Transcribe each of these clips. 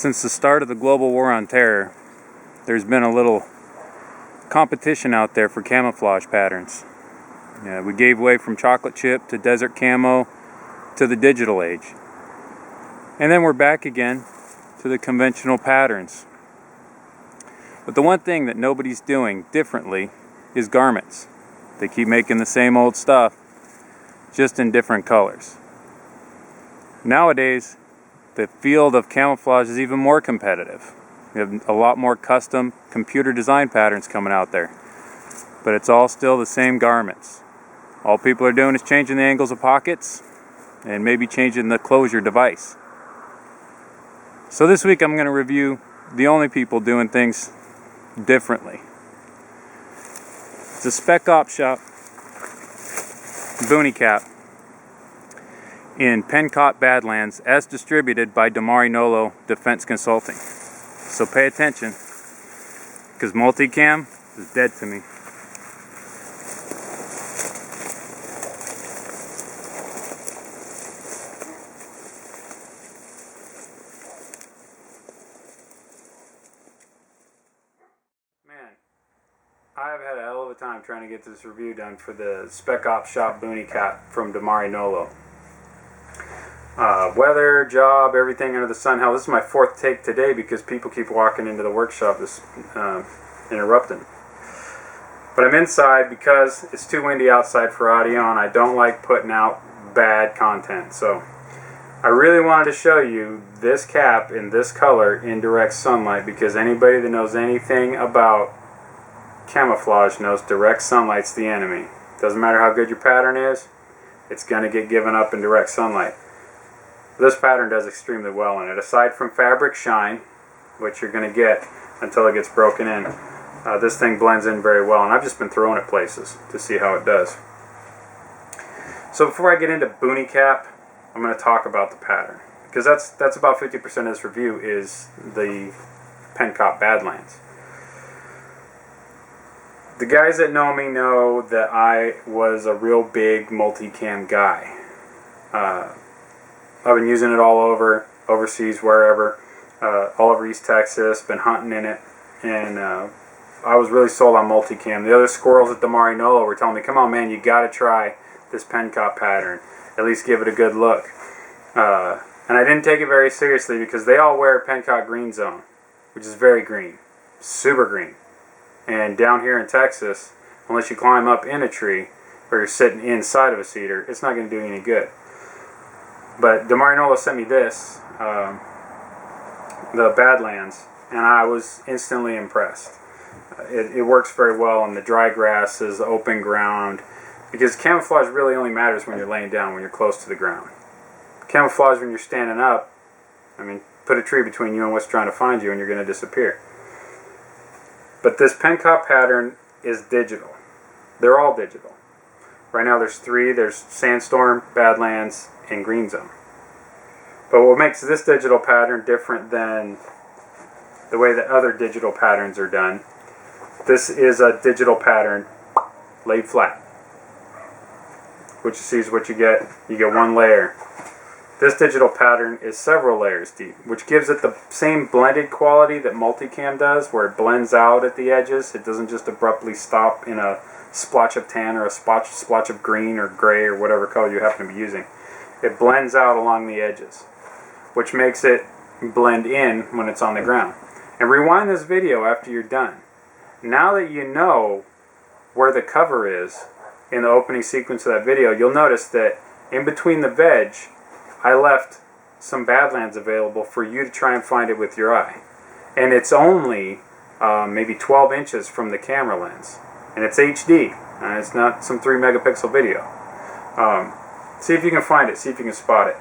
Since the start of the global war on terror, there's been a little competition out there for camouflage patterns. We gave way from chocolate chip to desert camo to the digital age. And then we're back again to the conventional patterns. But the one thing that nobody's doing differently is garments. They keep making the same old stuff, just in different colors. Nowadays, the field of camouflage is even more competitive. We have a lot more custom computer design patterns coming out there. But it's all still the same garments. All people are doing is changing the angles of pockets and maybe changing the closure device. So this week I'm going to review the only people doing things differently. It's a Spec op shop, Boonie Cap, in Pencott Badlands, as distributed by Domari Nolo Defense Consulting. So pay attention, because multicam is dead to me. I've had a hell of a time trying to get this review done for the Spec op shop Boonie Cap from Domari Nolo. Weather, job, everything under the sun. Hell, this is my fourth take today because people keep walking into the workshop, interrupting. But I'm inside because it's too windy outside for audio, and I don't like putting out bad content. So I really wanted to show you this cap in this color in direct sunlight, because anybody that knows anything about camouflage knows direct sunlight's the enemy. Doesn't matter how good your pattern is, it's going to get given up in direct sunlight. This pattern does extremely well in it. Aside from fabric shine, which you're going to get until it gets broken in, this thing blends in very well, and I've just been throwing it places to see how it does. So before I get into Boonie Cap, I'm going to talk about the pattern, because that's about 50% of this review is the Pencott Badlands. The guys that know me know that I was a real big multicam guy. I've been using it all over, overseas, wherever, all over East Texas, been hunting in it, and I was really sold on multicam. The other squirrels at Domari Nolo were telling me, come on man, you got to try this Pencott pattern, at least give it a good look. And I didn't take it very seriously because they all wear Pencott Green Zone, which is very green, super green. And down here in Texas, unless you climb up in a tree or you're sitting inside of a cedar, it's not going to do you any good. But Domari Nolo sent me this, the Badlands, and I was instantly impressed. It works very well in the dry grasses, the open ground, because camouflage really only matters when you're laying down, when you're close to the ground. Camouflage when you're standing up, I mean, put a tree between you and what's trying to find you and you're going to disappear. But this Pencott pattern is digital. They're all digital. Right now there's three. There's Sandstorm, Badlands, and Green Zone. But what makes this digital pattern different than the way that other digital patterns are done, this is a digital pattern laid flat. What you see is what you get. You get one layer. This digital pattern is several layers deep, which gives it the same blended quality that multicam does, where it blends out at the edges. It doesn't just abruptly stop in a splotch of tan or a splotch of green or gray or whatever color you happen to be using. It blends out along the edges, which makes it blend in when it's on the ground. And rewind this video after you're done. Now that you know where the cover is in the opening sequence of that video, you'll notice that in between the veg, I left some Badlands available for you to try and find it with your eye. And it's only maybe 12 inches from the camera lens. And it's HD. And it's not some 3 megapixel video. See if you can find it. See if you can spot it.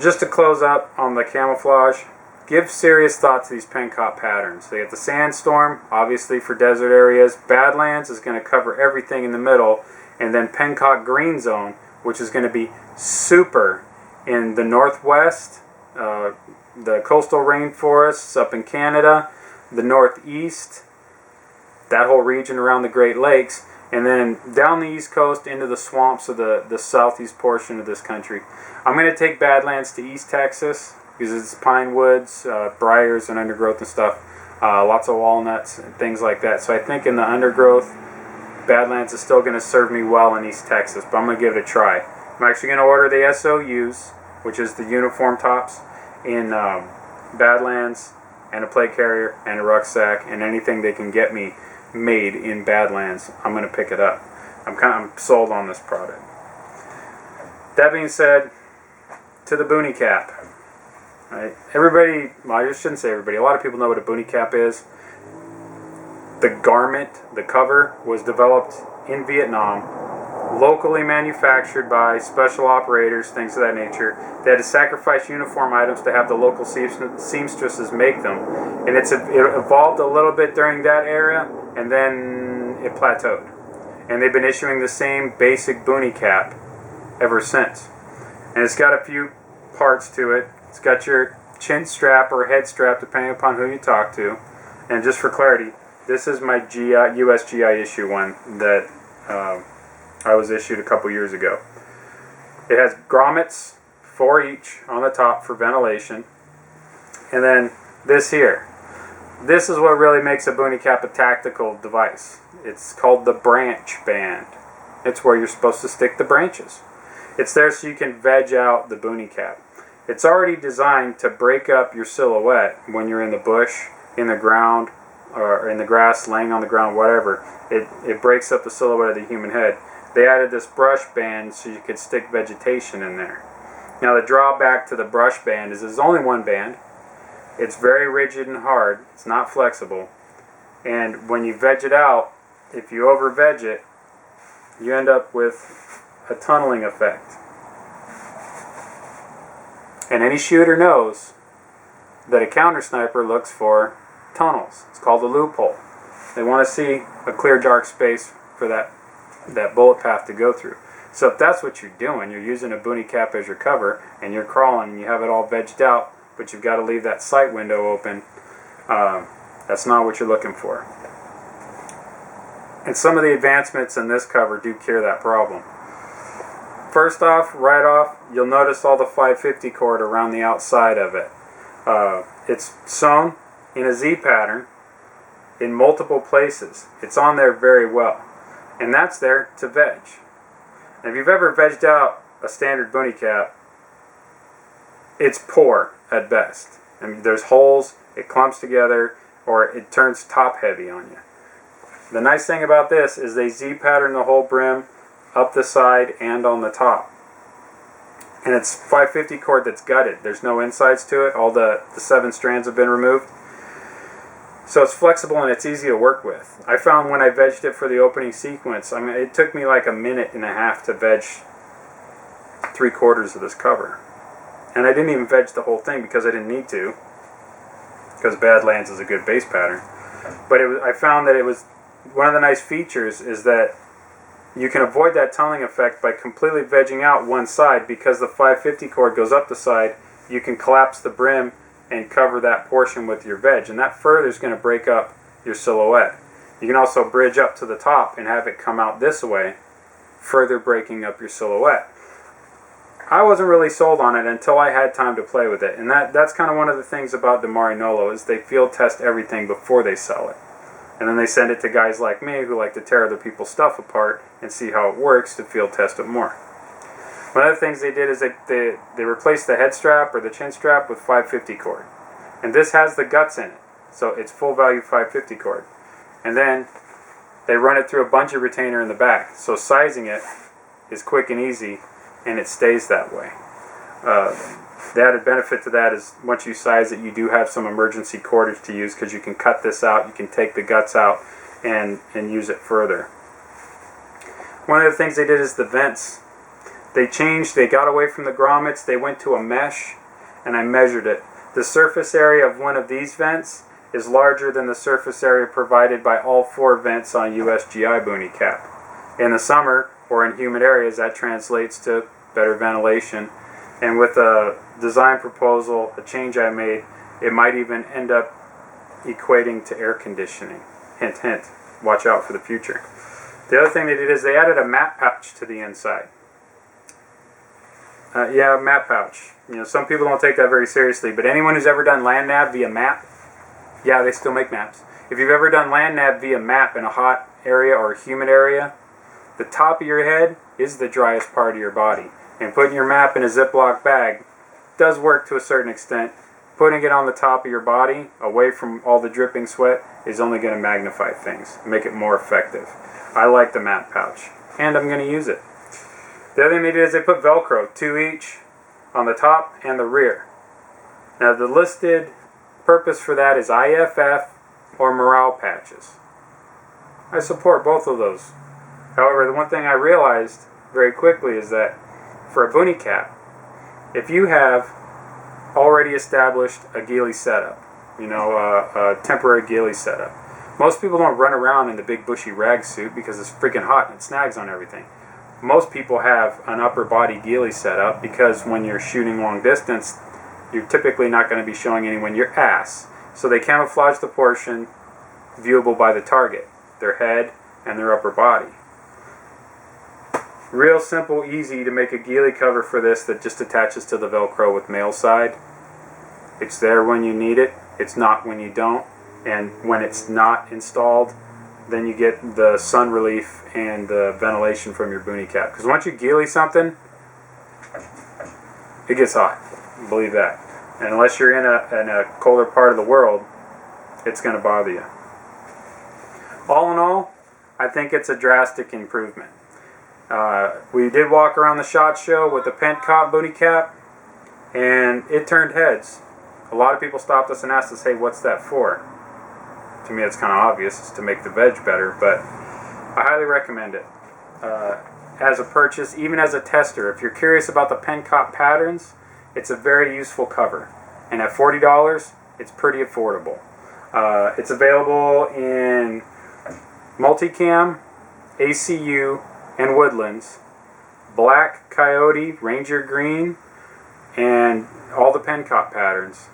Just to close up on the camouflage, give serious thought to these Pencott patterns. They get the Sandstorm, obviously for desert areas. Badlands is going to cover everything in the middle. And then Pencott Green Zone, which is going to be super in the northwest, the coastal rainforests up in Canada, the northeast, that whole region around the Great Lakes, and then down the East Coast into the swamps of the southeast portion of this country. I'm going to take Badlands to East Texas because it's pine woods, briars and undergrowth and stuff, lots of walnuts and things like that. So I think in the undergrowth, Badlands is still going to serve me well in East Texas, but I'm going to give it a try. I'm actually going to order the SOUs, which is the uniform tops, in Badlands, and a plate carrier and a rucksack, and anything they can get me made in Badlands, I'm going to pick it up. I'm sold on this product. That being said, to the Boonie Cap. Right? Everybody, well, I shouldn't say everybody, a lot of people know what a Boonie Cap is. The garment, the cover, was developed in Vietnam, locally manufactured by special operators, things of that nature. They had to sacrifice uniform items to have the local seamstresses make them. And it evolved a little bit during that era, and then it plateaued. And they've been issuing the same basic Boonie Cap ever since. And it's got a few parts to it. It's got your chin strap or head strap, depending upon who you talk to. And just for clarity, this is my US GI issue one that I was issued a couple years ago. It has grommets, 4 each on the top for ventilation. And then this here. This is what really makes a Boonie Cap a tactical device. It's called the branch band. It's where you're supposed to stick the branches. It's there so you can veg out the Boonie Cap. It's already designed to break up your silhouette when you're in the bush, in the ground, or in the grass, laying on the ground, whatever. It breaks up the silhouette of the human head. They added this brush band so you could stick vegetation in there. Now the drawback to the brush band is there's only one band. It's very rigid and hard. It's not flexible. And when you veg it out, if you over veg it, you end up with a tunneling effect. And any shooter knows that a counter sniper looks for tunnels. It's called a loophole. They want to see a clear dark space for that bullet path to go through. So if that's what you're doing, you're using a Boonie Cap as your cover, and you're crawling and you have it all vegged out, but you've got to leave that sight window open, that's not what you're looking for. And some of the advancements in this cover do cure that problem. First off, right off, you'll notice all the 550 cord around the outside of it. It's sewn in a Z pattern in multiple places. It's on there very well. And that's there to veg. And if you've ever vegged out a standard Boonie Cap, it's poor at best. I mean, there's holes, it clumps together, or it turns top heavy on you. The nice thing about this is they Z pattern the whole brim up the side and on the top. And it's 550 cord that's gutted. There's no insides to it. All the 7 strands have been removed. So it's flexible and it's easy to work with. I found when I vegged it for the opening sequence, I mean, it took me like a minute and a half to veg 3/4 of this cover. And I didn't even veg the whole thing because I didn't need to, because Badlands is a good base pattern. But I found that it was one of the nice features is that you can avoid that tunneling effect by completely vegging out one side. Because the 550 cord goes up the side, you can collapse the brim and cover that portion with your veg, and that further is going to break up your silhouette. You can also bridge up to the top and have it come out this way, further breaking up your silhouette. I wasn't really sold on it until I had time to play with it, and that's kind of one of the things about Domari Nolo is they field test everything before they sell it. And then they send it to guys like me who like to tear other people's stuff apart and see how it works to field test it more. One of the things they did is they replaced the head strap or the chin strap with 550 cord. And this has the guts in it, so it's full value 550 cord. And then they run it through a bungee retainer in the back, so sizing it is quick and easy, and it stays that way. The added benefit to that is once you size it, you do have some emergency cordage to use because you can cut this out, you can take the guts out and use it further. One of the things they did is the vents. They got away from the grommets, they went to a mesh, and I measured it. The surface area of one of these vents is larger than the surface area provided by all 4 vents on USGI Boonie Cap. In the summer, or in humid areas, that translates to better ventilation. And with a design proposal, a change I made, it might even end up equating to air conditioning. Hint, hint. Watch out for the future. The other thing they did is they added a map pouch to the inside. Yeah, map pouch. You know, some people don't take that very seriously, but anyone who's ever done land nav via map, yeah, they still make maps. If you've ever done land nav via map in a hot area or a humid area, the top of your head is the driest part of your body. And putting your map in a Ziploc bag does work to a certain extent. Putting it on the top of your body, away from all the dripping sweat, is only going to magnify things, make it more effective. I like the map pouch, and I'm going to use it. The other thing they did is they put Velcro, 2 each, on the top and the rear. Now the listed purpose for that is IFF or morale patches. I support both of those. However, the one thing I realized very quickly is that for a Boonie Cap, if you have already established a ghillie setup, you know, a temporary ghillie setup, most people don't run around in the big bushy rag suit because it's freaking hot and it snags on everything. Most people have an upper body ghillie setup because when you're shooting long distance, you're typically not going to be showing anyone your ass. So they camouflage the portion viewable by the target, their head and their upper body. Real simple, easy to make a ghillie cover for this that just attaches to the Velcro with male side. It's there when you need it, it's not when you don't, and when it's not installed, then you get the sun relief and the ventilation from your Boonie Cap. Because once you ghillie something, it gets hot, believe that. And unless you're in a colder part of the world, it's going to bother you. All in all, I think it's a drastic improvement. We did walk around the SHOT Show with the Pent Cop Boonie Cap, and it turned heads. A lot of people stopped us and asked us, hey, what's that for? To me, it's kind of obvious. It's to make the veg better, but I highly recommend it. As a purchase, even as a tester, if you're curious about the Pent Cop patterns, it's a very useful cover. And at $40, it's pretty affordable. It's available in multicam, ACU, and woodlands, black, coyote, ranger green, and all the Pent Cop patterns.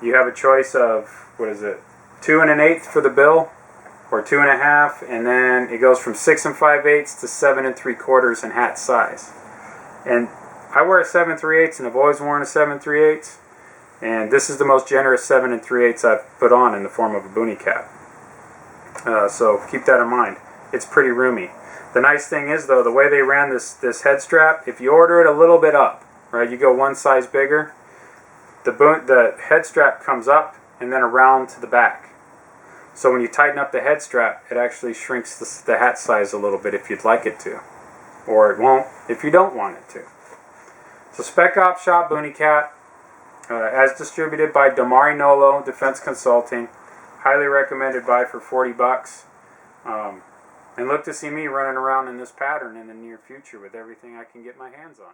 You have a choice of, 2 1/8 for the bill, or 2 1/2, and then it goes from 6 5/8 to 7 3/4 in hat size. And I wear a 7 3/8 and I've always worn a 7 3/8, and this is the most generous 7 3/8 I've put on in the form of a Boonie Cap. So keep that in mind. It's pretty roomy. The nice thing is, though, the way they ran this head strap, if you order it a little bit up, right, you go one size bigger, the head strap comes up and then around to the back. So when you tighten up the head strap, it actually shrinks the hat size a little bit if you'd like it to. Or it won't if you don't want it to. So Spec Op Shop Boonie Cap, as distributed by Domari Nolo Defense Consulting. Highly recommended buy for $40. And look to see me running around in this pattern in the near future with everything I can get my hands on.